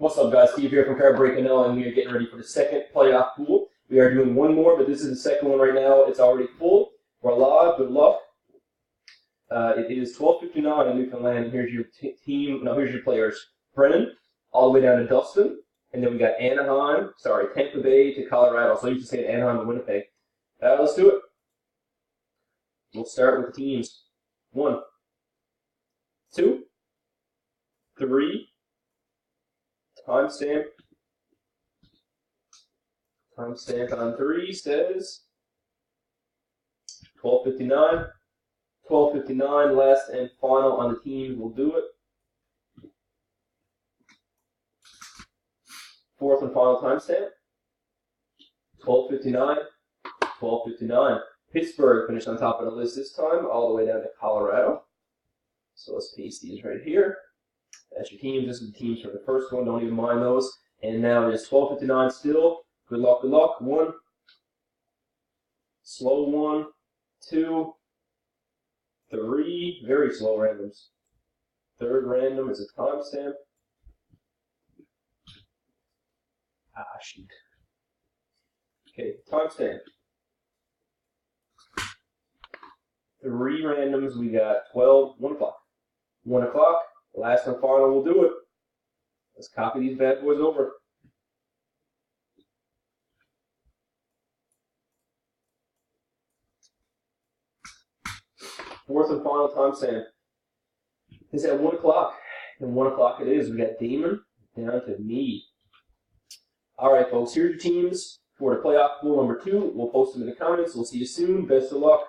What's up, guys? Steve here from Card Breaking L, and we are getting ready for the second playoff pool. We are doing one more, but this is the second one right now. It's already full. Voila, good luck. It is 12:59 in Newfoundland, and here's your team. No, here's your players. Brennan, all the way down to Dustin, and then we got Tampa Bay to Colorado. So I used to say Anaheim to Winnipeg. Let's do it. We'll start with the teams. 1, 2, 3. Timestamp on 3 says 12:59. 12:59, last and final on the teams. We'll do it. Fourth and final timestamp. 12:59. 12:59. Pittsburgh finished on top of the list this time, all the way down to Colorado. So let's paste these right here. That's your teams. This is the teams from the first one. Don't even mind those. And now it is 12:59 still. Good luck, good luck. 1. Slow 1. 2. 3. Very slow randoms. Third random is a timestamp. Shoot. Okay, timestamp. 3 randoms. We got 1 o'clock. 1 o'clock. Last and final, we'll do it. Let's copy these bad boys over. Fourth and final timestamp is at 1 o'clock. And 1 o'clock it is. We got Damon down to me. All right, folks, here's your teams for the playoff pool number 2. We'll post them in the comments. We'll see you soon. Best of luck.